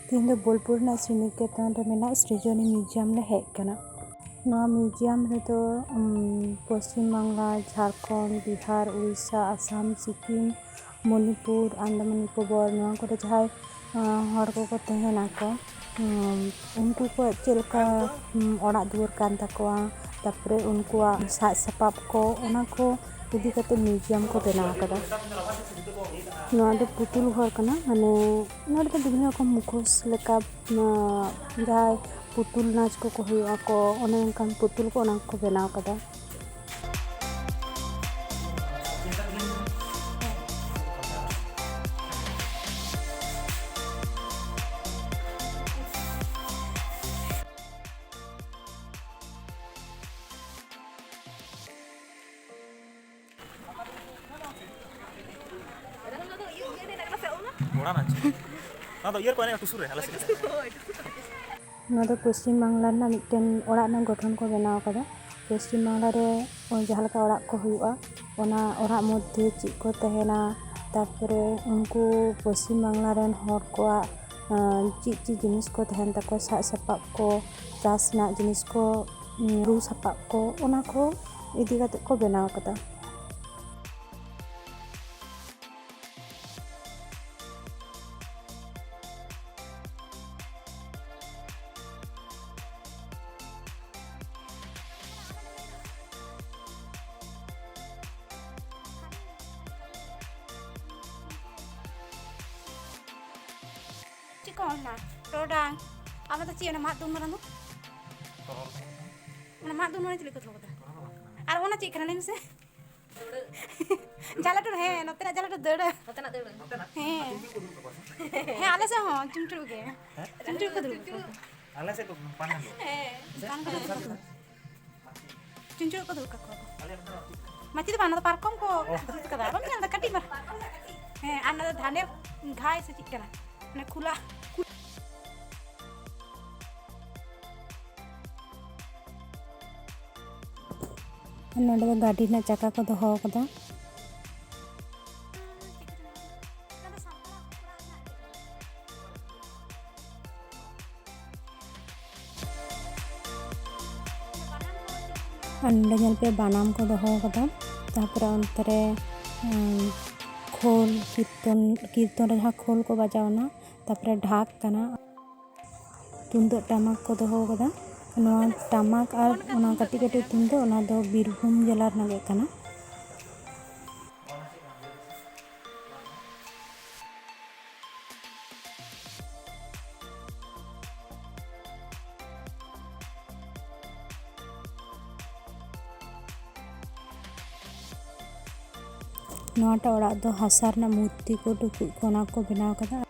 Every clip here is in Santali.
तीन दो बोलपुर श्रीनिकेतन रे मेना सृजनी म्यूजियम ले हेज कना। नवा म्यूजियम रे तो पश्चिम बांग्ला, झारखंड, बिहार, उड़ीसा, आसाम, सिक्किम, मणिपुर, अंडमान निकोबर नवा को जहां हर को तहना को उनको को चलका ओड़ा दुआर कान तकवा तापरे उनको साज सपाब को ओना को इदी कते म्यूजियम को बनाव कदा। नवा दो पुतुल घर कना माने नोड तो विभिन्न रकम मुखोस लेका जहां पुतुल नाच को हुआ को ओने कान पुतुल को ओना को बनाव कदा। नवा पश्चिम बांग्ला मिट्टन ओड़ा गठन को बनाव कदा। पश्चिम बांग्ला रे जहाँ लेका ओड़ा को हुआ ओना ओड़ा मध्य चीज को तहना तापरे उनको पश्चिम बांग्ला रेन हर को चीज चीज जिनिस को तहन तको साज सपाब को चास ना जिनिस को रू सपाब को ओना को इदी कते को बनाव कदा। Cikona, rodang, apa tuh cium mak tuh mana tuh? Mak tuh mana cilik tuh kata. Ada mana cik kena nih sih? Jalan tuh he, nanti nak jalan tuh dada. Nanti nak dada. He, alas sih ho, cumcur ke? Cumcur ke dulu. Alas itu panas. Cumcur ke dulu kakak. Macam itu mana tuh parkom kok? Kata apa nih yang dekat di mana? He, anak tuh dhane ghai sih cik kena. Nah kula नोडे गाड़ी ना चक्का को दोहो कदा। नोडे जल पे बानाम को दोहो कदा। तापरे अंतरे खोल कीर्तन रे जहाँ खोल को बजावना तापरे ढाक कना तुंदो टमाक को दोहो कदा। नवा टमाक और ओना कटी कटी तुंदो ओना दो बीरभूम जिला रनागे कना। नवाटा ओड़ा दो हासा रना मूर्ति को टुकुज को ओना को बनाव कदा।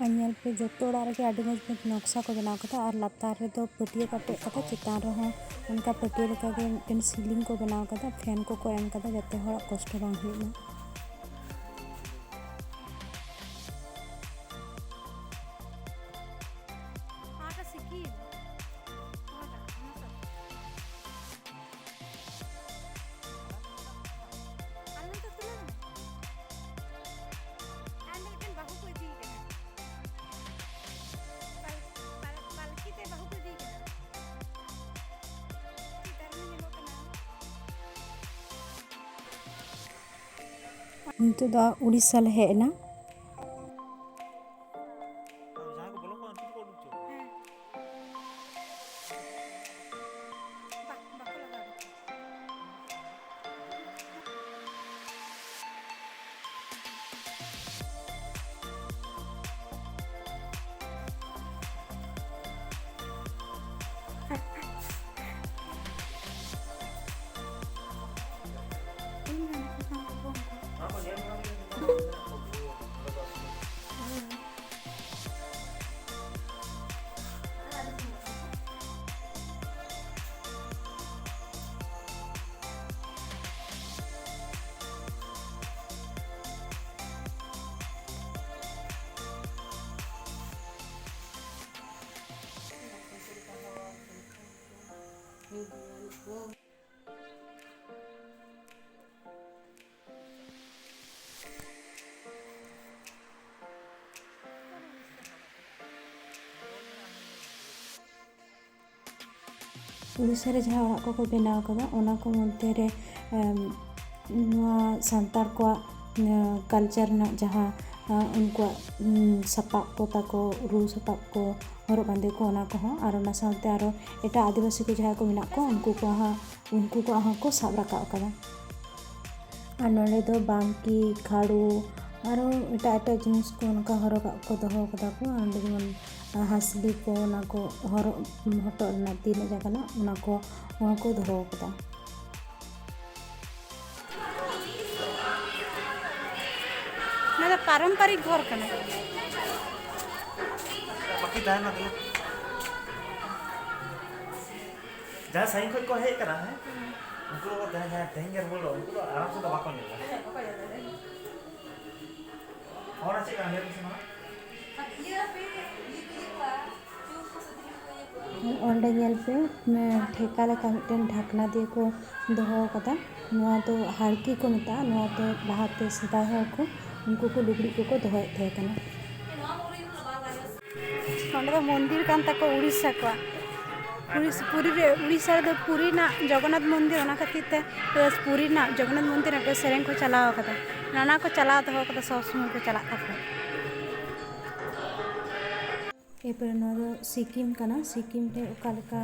अनियल पे जोतो ओड़ा रे आडी मज नक्शा को बनाव कदा और लातार रे दो पटिया काटे कदा चितान रे हो उनका पटिया लेका के मिटन सीलिंग को बनाव कदा फैन को एम कदा जते हर कष्ट बांग हुइना। नितोग दो उड़ीसा ले हेज ना। उड़ीसा रे जहाँ ओड़ाग को बनाव कदा ओना को मध्य रे नोआ सांतार को कल्चर ना जहाँ उनको सपाब को ताको रू सपाब को हरब बांदे को ओना को और ओना साथे आरो एटा आदिवासी को जहाँ को मेना को उनको को साब राकाब कदा और नोडे दो बांकी खाड़ू और एटा जिनिस को उनका हरब को दोहो कदा को और जेमन हासली को ओना को हरब हटो ना तीन जगह ओना को दोहो कदा ना पारंपरिक घर कना बाकी दाना तो जहाँ साइन को है करा है उनको जहाँ तेंगे बोलो उनको आराम से दबा कर लेगा और अच्छी कहानी है ओंडे नेल पे मैं ठेका लेका मिटन ढाकना दिए को दोहो कदा नोआ तो हाड़की को मेता नोआ तो लहाते सदाय हर को उनको को लुगड़ी को दोहोए थे कना ओंडे दो मंदिर कान ताको उड़ीसा को पुरी रे उड़ीसा रे पुरी ना जगन्नाथ मंदिर ओना खातिर ते पुरी ना जगन्नाथ मंदिर रे सेरेन को चलाव कदा नाना को चलाव दोहो कदा सब समय को चला था एपर नोआ सिक्किम कना सिक्किम रे ओकालेका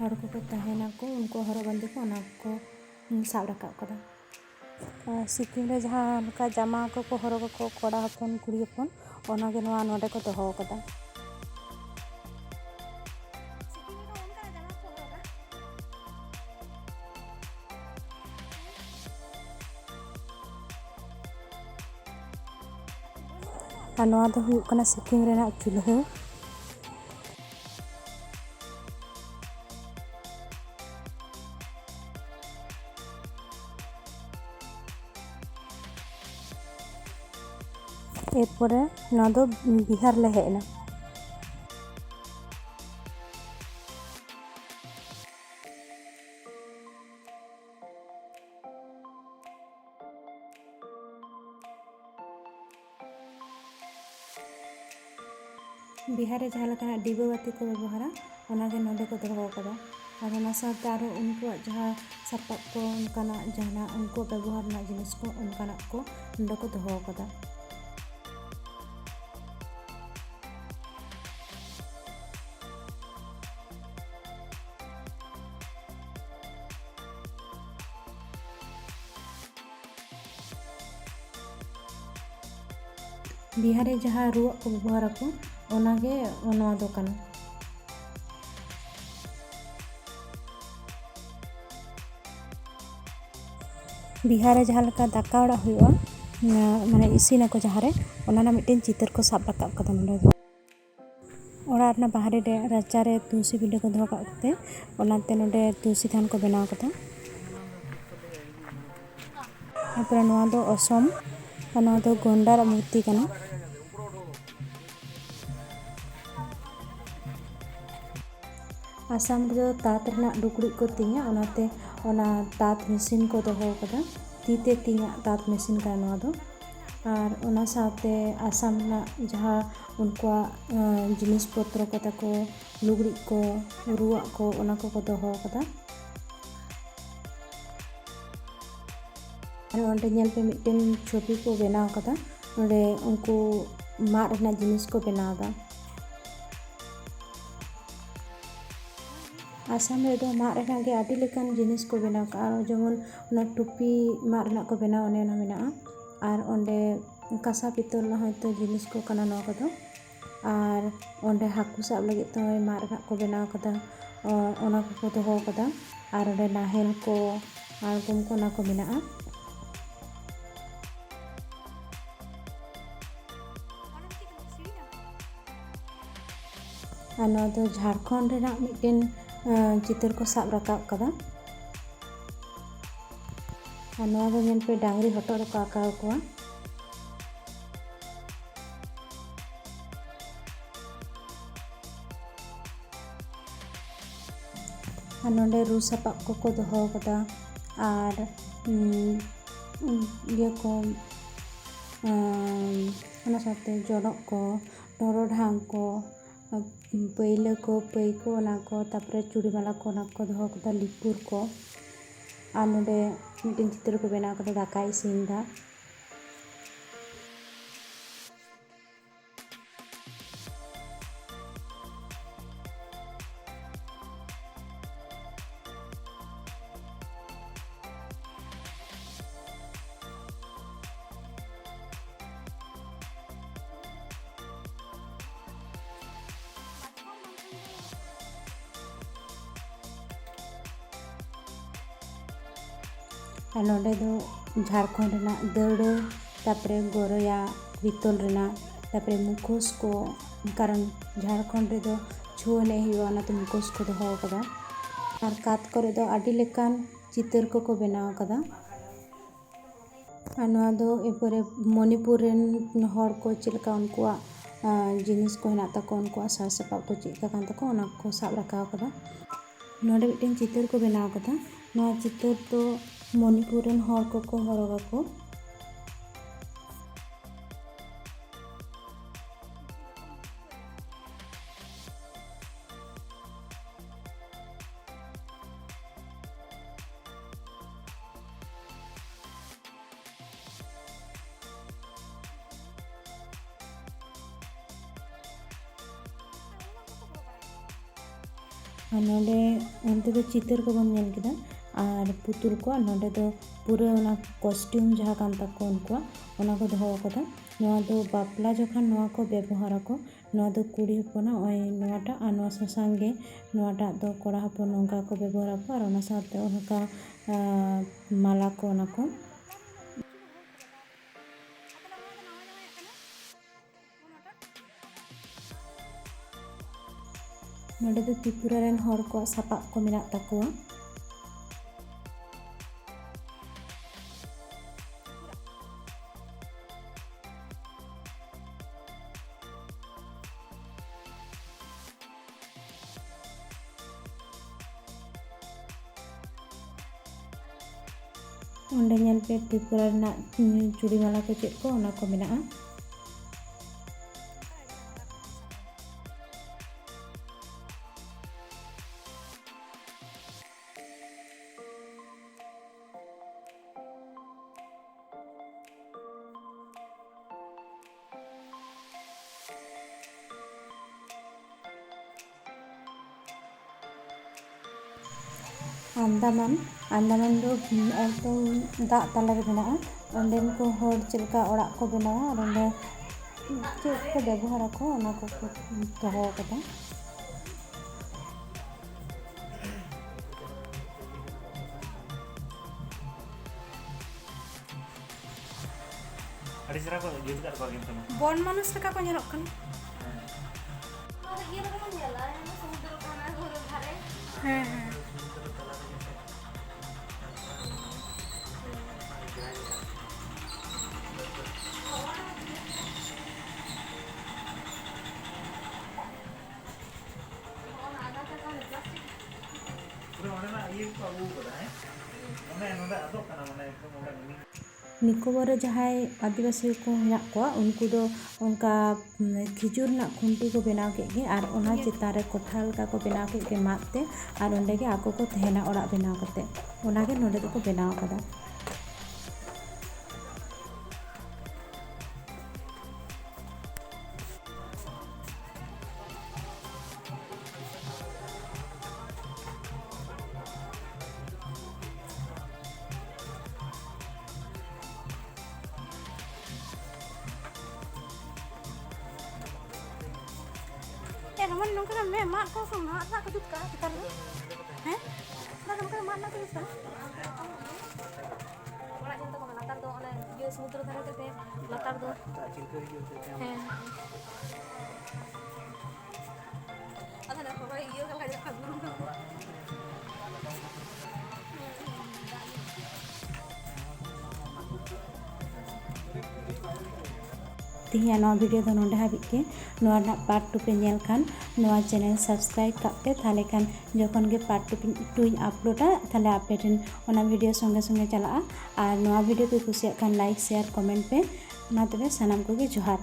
हर को तहेना को उनको हर बांदे को ओना को साब राकाब कदा सिक्किम रे जहाँ का जामा को हरग को कोड़ा हपन कुड़ी हपन ओना गे नोआ नोडे को दोहो कदा और नोआ दो हुयुग कना सिक्किम रेना चुल्हा एरपरे नोआ दो बिहार ले हेना बिहार रे जहाँ लेका डिबा बाती को व्यवहारा ओनागे नोडे को दोहो कदा और ओना साथे आरो उनको जहाँ सपाब को उनकाना जहाँ उनको व्यवहार ना जिनिस को उनकाना को नोडे को दोहो कदा बिहार रे जहाँ रुआ को व्यवहार को ओनागे नोआ दो कना बिहार रे जहाँ लेका दाका ओड़ा हुआ माने इसिना को जहाँ रे ओना मिटन चितर को साब राकाब कदा नोडे ओड़ा रना बाहरे रे राचा रे तुलसी बिले को दोहो काते ओनाते नोडे तुलसी थान को बनाव कदा एपर नोआ दो असम नोआ दो गोंडार मूर्ति कना आसाम रे तात रना लुगड़ी को तिंगा ओनाते ओना तात मशीन को दोहो कदा तीते तिंगा तात मशीन का नोआ दो और ओना साथे आसाम ना जहाँ उनको जिनिस पत्र को ताको लुगड़ी को रुआ को ओना को दोहो कदा और ओंडे नेल पे मिटन छवि को बनाव कदा ओंडे उनको मार रना जिनिस को बनावदा आसाम रे दो मार रना गे आदि लेकान जिनिस को बनाव का और जेमन ओना टुपी मार रना को बनाव ओने ना मेना और ओंडे कासा पितल ना होयतो जिनिस को कना नोआ कदो और ओंडे हाकु साब लगे तो मार रना को बनाव कदा ओना को दोहो कदा और ओंडे नाहेल को आलगम को ना को मेना और नोआ दो झारखंड रेना मिटन चितर को साब राकाब कदा और नोआ दो नेल पे डांगरी हटो रे को आकाव कोआ और नोडे रू सपाब को दोहो कदा और ये को ओना साथे जोड़क को टोरडहांग को ᱯᱟᱹᱭᱞᱟᱹ ᱠᱚ ᱯᱟᱹᱭ ᱠᱚ ᱚᱱᱟ ᱠᱚ ᱛᱟᱯᱚᱨᱮ ᱪᱩᱲᱤ ᱢᱟᱞᱟ ᱠᱚ ᱚᱱᱟ ᱠᱚ ᱫᱚᱦᱚ ᱠᱟᱫᱟ ᱞᱤᱯᱩᱨ ᱠᱚ ᱟᱨ ᱱᱚᱰᱮ ᱢᱤᱫᱴᱮᱱ ᱪᱤᱛᱟᱹᱨ ᱠᱚ ᱵᱮᱱᱟᱣ ᱠᱟᱫᱟ ᱫᱟᱠᱟᱭ ᱤᱥᱤᱱᱫᱟ ᱟᱨ ᱱᱚᱰᱮ ᱫᱚ ঝাড়খᱚᱸᱰ ᱨᱮᱱᱟᱜ ᱫᱟᱹᱣᱲᱟᱹ ᱛᱟᱯᱚᱨᱮ ᱜᱚᱨᱚᱭᱟ ᱯᱤᱛᱚᱞ ᱨᱮᱱᱟᱜ ᱛᱟᱯᱚᱨᱮ ᱢᱩᱠᱷᱳᱥ ᱠᱚ ᱠᱟᱨᱚᱱ ঝাড়খᱚᱸᱰ ᱨᱮᱫᱚ ᱪᱷᱳ ᱮᱱᱮᱡ ᱦᱩᱭᱩᱜᱼᱟ ᱚᱱᱟᱛᱮ ᱢᱩᱠᱷᱳᱥ ᱠᱚ ᱫᱚᱦᱚ ᱟᱠᱟᱫᱟ ᱟᱨ ᱠᱟᱸᱛ ᱠᱚᱨᱮ ᱫᱚ ᱟᱹᱰᱤ ᱞᱮᱠᱟᱱ ᱪᱤᱛᱟᱹᱨ ᱠᱚᱠᱚ ᱵᱮᱱᱟᱣ ᱟᱠᱟᱫᱟ ᱟᱨ ᱱᱚᱣᱟ ᱫᱚ ᱮᱨᱯᱚᱨᱮ ᱢᱚᱱᱤᱯᱩᱨ ᱨᱮᱱ ᱦᱚᱲ ᱠᱚ ᱪᱮᱫ ᱞᱮᱠᱟ ᱩᱱᱠᱩᱣᱟᱜ ᱡᱤᱱᱤᱥ ᱠᱚ ᱦᱮᱱᱟᱜ ᱛᱟᱠᱚᱣᱟ ᱩᱱᱠᱩᱣᱟᱜ ᱥᱟᱡᱽ ᱥᱟᱯᱟᱵ ᱠᱚ ᱪᱮᱫ ᱞᱮᱠᱟ ᱠᱟᱱ ᱛᱟᱠᱚᱣᱟ ᱚᱱᱟ ᱠᱚ ᱥᱟᱵ ᱨᱟᱠᱟᱵ ᱟᱠᱟᱫᱟ ᱱᱚᱰᱮ ᱢᱤᱫᱴᱮᱱ ᱪᱤᱛᱟᱹᱨ ᱠᱚ ᱵᱮᱱᱟᱣ ᱟᱠᱟᱫᱟ ᱱᱚᱣᱟ ᱪᱤᱛᱟᱹᱨ ᱫᱚ ᱢᱚᱱᱤᱯᱩᱨ ᱨᱮᱱ ᱦᱚᱲ ᱠᱚᱠᱚ ᱦᱚᱨᱚᱜᱟᱠᱚ ᱟᱨ ᱱᱚᱰᱮ ᱚᱱᱛᱮ ᱫᱚ ᱪᱤᱛᱟᱹᱨ ᱠᱚᱵᱚᱱ ᱧᱮᱞ ᱠᱮᱫᱟ ᱟᱨ ᱯᱩᱛᱩᱞ ᱠᱚ ᱱᱚᱰᱮ ᱫᱚ ᱯᱩᱨᱟᱹ ᱚᱱᱟ ᱠᱚᱥᱴᱤᱭᱩᱢ ᱡᱟᱦᱟᱸ ᱠᱟᱱ ᱛᱟᱠᱚᱣᱟ ᱩᱱᱠᱩᱣᱟᱜ ᱚᱱᱟ ᱠᱚ ᱫᱚᱦᱚ ᱟᱠᱟᱫᱟ ᱱᱚᱣᱟ ᱫᱚ ᱵᱟᱯᱞᱟ ᱡᱚᱠᱷᱚᱱ ᱱᱚᱣᱟ ᱠᱚ ᱵᱮᱵᱚᱦᱟᱨᱟᱠᱚ ᱱᱚᱣᱟ ᱫᱚ ᱠᱩᱲᱤ ᱦᱚᱯᱚᱱᱟᱜ ᱱᱚᱜᱼᱚᱭ ᱱᱚᱣᱟᱴᱟᱜ ᱟᱨ ᱱᱚᱣᱟ ᱥᱟᱥᱟᱝ ᱜᱮ ᱱᱚᱣᱟᱴᱟᱜ ᱫᱚ ᱠᱚᱲᱟ ᱦᱚᱯᱚᱱ ᱱᱚᱝᱠᱟ ᱠᱚ ᱵᱮᱵᱚᱦᱟᱨᱟᱠᱚ ᱟᱨ ᱚᱱᱟ ᱥᱟᱶᱛᱮ ᱚᱱᱠᱟ ᱢᱟᱞᱟ ᱠᱚ ᱚᱱᱟ ᱠᱚ ᱱᱚᱰᱮ ᱫᱚ ᱛᱨᱤᱯᱩᱨᱟ ᱨᱮᱱ ᱦᱚᱲ ᱠᱚᱣᱟᱜ ᱥᱟᱯᱟᱵ ᱠᱚ ᱢᱮᱱᱟᱜ ᱛᱟᱠᱚᱣᱟ ᱚᱸᱰᱮ ᱧᱮᱞ ᱯᱮ ᱛᱨᱤᱯᱩᱨᱟ ᱨᱮᱱᱟᱜ ᱪᱩᱲᱤ ᱢᱟᱞᱟ ᱠᱚ ᱪᱮᱫ ᱠᱚ ᱚᱱᱟ ᱠᱚ ᱢᱮᱱᱟᱜᱼᱟ আন্দামান ᱫᱚ একদম ᱫᱟᱜ ᱛᱟᱞᱟᱨᱮ ᱢᱮᱱᱟᱜᱼᱟ ᱚᱸᱰᱮᱱ ᱠᱚ ᱦᱚᱲ ᱪᱮᱫ ᱞᱮᱠᱟ ᱚᱲᱟᱜ ᱠᱚ ᱵᱮᱱᱟᱣᱟ ᱟᱨ ᱚᱸᱰᱮ ᱪᱮᱫ ᱠᱚ ᱵᱮᱵᱚᱦᱟᱨᱟᱠᱚ ᱚᱱᱟ ᱠᱚᱠᱚ ᱫᱚᱦᱚ ᱟᱠᱟᱫᱟ ᱟᱹᱰᱤ ᱪᱮᱦᱨᱟ ᱠᱚ ᱡᱩᱛ ᱠᱟᱜ ᱠᱚᱣᱟ ᱠᱤᱱᱛᱩ ᱵᱚᱱ ᱢᱟᱱᱩᱥ ᱞᱮᱠᱟ ᱠᱚ ᱧᱮᱞᱚᱜ ᱠᱟᱱᱟ ᱦᱮᱸ ᱦᱮᱸ নিকোবর রে যাহাই আদিবাসী ko হেনাক কোয়া উনকু দো অনকা খিজুর রᱮᱱᱟᱜ খুন্তি ko বেনাও কেদ গে আর ওনা চেতান রে কোঠা ᱞᱮᱠᱟ ko বেনাও কেদ গে ᱢᱟᱫ ᱛᱮ আর ᱚᱸᱰᱮ ᱜᱮ ᱟᱠᱚ ᱠᱚ ᱛᱟᱦᱮᱱᱟ ᱚᱲᱟᱜ ᱵᱮᱱᱟᱣ ᱠᱟᱛᱮ ᱚᱱᱟ ᱜᱮ ᱱᱚᱰᱮ ᱫᱚᱠᱚ ᱵᱮᱱᱟᱣ ᱟᱠᱟᱫᱟ Naman nung kana me mak ko sama mak ko dut ka kita ru na nungka mak na dut ka ora jento ko latar do one ye samudra dhare te latar do ada na ko ye ka ka ka guru ka ᱛᱮᱦᱮᱧᱟᱜ ᱱᱚᱣᱟ ᱵᱷᱤᱰᱤᱭᱳ ᱫᱚ ᱱᱚᱰᱮ ᱦᱟᱹᱵᱤᱡ ᱜᱮ ᱱᱚᱣᱟ ᱨᱮᱱᱟᱜ ᱯᱟᱨᱴ 2 ᱯᱮ ᱧᱮᱞ ᱠᱷᱟᱱ ᱱᱚᱣᱟ ᱪᱮᱱᱮᱞ ᱥᱟᱵᱥᱠᱨᱟᱭᱤᱵ ᱠᱟᱜ ᱯᱮ ᱛᱟᱦᱞᱮ ᱠᱷᱟᱱ ᱡᱚᱠᱷᱚᱱ ᱜᱮ ᱯᱟᱨᱴ 2 ᱤᱧ ᱟᱯᱞᱳᱰᱟ ᱛᱟᱦᱞᱮ ᱟᱯᱮ ᱴᱷᱮᱱ ᱚᱱᱟ ᱵᱷᱤᱰᱤᱭᱳ ᱥᱚᱸᱜᱮ ᱥᱚᱸᱜᱮ ᱪᱟᱞᱟᱜᱼᱟ ᱟᱨ ᱱᱚᱣᱟ ᱵᱷᱤᱰᱤᱭᱳ ᱯᱮ ᱠᱩᱥᱤᱭᱟᱜ ᱠᱷᱟᱱ ᱞᱟᱭᱤᱠ ᱥᱮᱭᱟᱨ ᱠᱚᱢᱮᱱᱴ ᱯᱮ ᱢᱟ ᱛᱚᱵᱮ ᱥᱟᱱᱟᱢ ᱠᱚᱜᱮ ᱡᱚᱦᱟᱨ